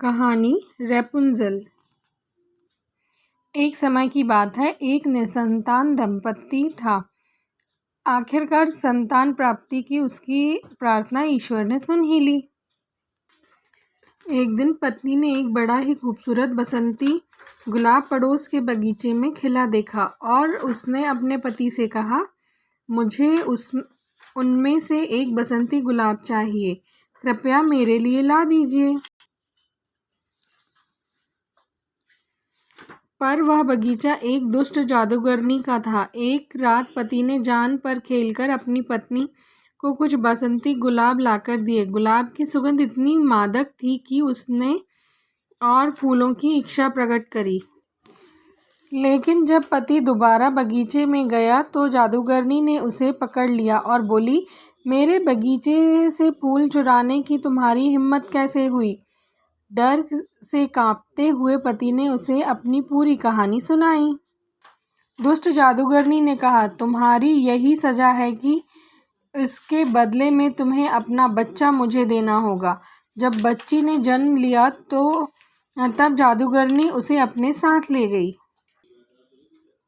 कहानी रैपुंज़ल। एक समय की बात है, एक निसंतान दंपति था। आखिरकार संतान प्राप्ति की उसकी प्रार्थना ईश्वर ने सुन ही ली। एक दिन पत्नी ने एक बड़ा ही खूबसूरत बसंती गुलाब पड़ोस के बगीचे में खिला देखा और उसने अपने पति से कहा, मुझे उनमें से एक बसंती गुलाब चाहिए, कृपया मेरे लिए ला दीजिए। पर वह बगीचा एक दुष्ट जादूगरनी का था। एक रात पति ने जान पर खेलकर अपनी पत्नी को कुछ बसंती गुलाब लाकर दिए। गुलाब की सुगंध इतनी मादक थी कि उसने और फूलों की इच्छा प्रकट करी। लेकिन जब पति दोबारा बगीचे में गया तो जादूगरनी ने उसे पकड़ लिया और बोली, मेरे बगीचे से फूल चुराने की तुम्हारी हिम्मत कैसे हुई? डर से कांपते हुए पति ने उसे अपनी पूरी कहानी सुनाई। दुष्ट जादूगरनी ने कहा, तुम्हारी यही सजा है कि इसके बदले में तुम्हें अपना बच्चा मुझे देना होगा। जब बच्ची ने जन्म लिया तो तब जादूगरनी उसे अपने साथ ले गई।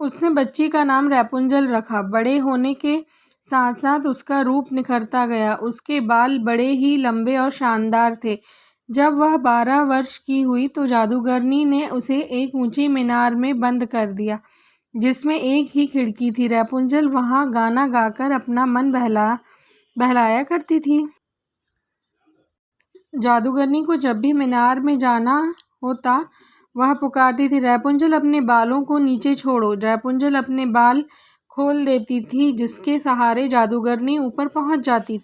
उसने बच्ची का नाम रैपुंज़ल रखा। बड़े होने के साथ साथ उसका रूप निखरता गया। उसके बाल बड़े ही लंबे और शानदार थे। जब वह 12 वर्ष की हुई तो जादूगरनी ने उसे एक ऊंची मीनार में बंद कर दिया, जिसमें एक ही खिड़की थी। रैपुंज़ल वहां गाना गाकर अपना मन बहलाया करती थी। जादूगरनी को जब भी मीनार में जाना होता, वह पुकारती थी, रैपुंज़ल अपने बालों को नीचे छोड़ो। रैपुंज़ल अपने बाल खोल देती थी, जिसके सहारे जादूगरनी ऊपर पहुंच जाती।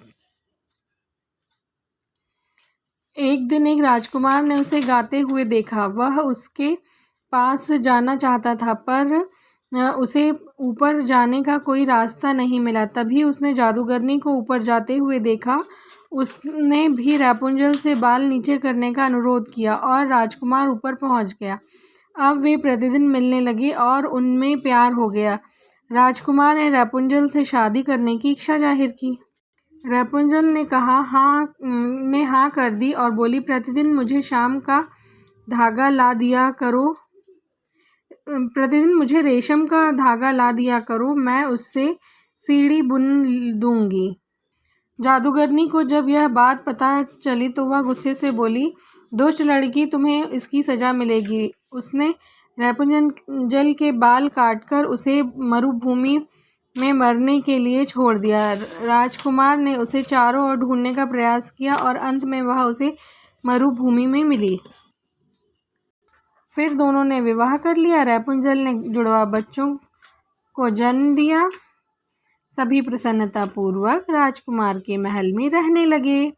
एक दिन एक राजकुमार ने उसे गाते हुए देखा। वह उसके पास जाना चाहता था, पर उसे ऊपर जाने का कोई रास्ता नहीं मिला। तभी उसने जादूगरनी को ऊपर जाते हुए देखा। उसने भी रैपुंज़ल से बाल नीचे करने का अनुरोध किया और राजकुमार ऊपर पहुंच गया। अब वे प्रतिदिन मिलने लगे और उनमें प्यार हो गया। राजकुमार ने रैपुंज़ल से शादी करने की इच्छा जाहिर की। रैपुंज़ल ने हाँ कर दी और बोली, प्रतिदिन मुझे शाम का धागा ला दिया करो। प्रतिदिन मुझे रेशम का धागा ला दिया करो, मैं उससे सीढ़ी बुन दूंगी। जादूगरनी को जब यह बात पता चली तो वह गुस्से से बोली, दुष्ट लड़की, तुम्हें इसकी सजा मिलेगी। उसने रैपुंज़ल के बाल काटकर उसे मरुभूमि में मरने के लिए छोड़ दिया। राजकुमार ने उसे चारों ओर ढूंढने का प्रयास किया और अंत में वह उसे मरुभूमि में मिली। फिर दोनों ने विवाह कर लिया। रैपुंज़ल ने जुड़वा बच्चों को जन्म दिया। सभी प्रसन्नता पूर्वक राजकुमार के महल में रहने लगे।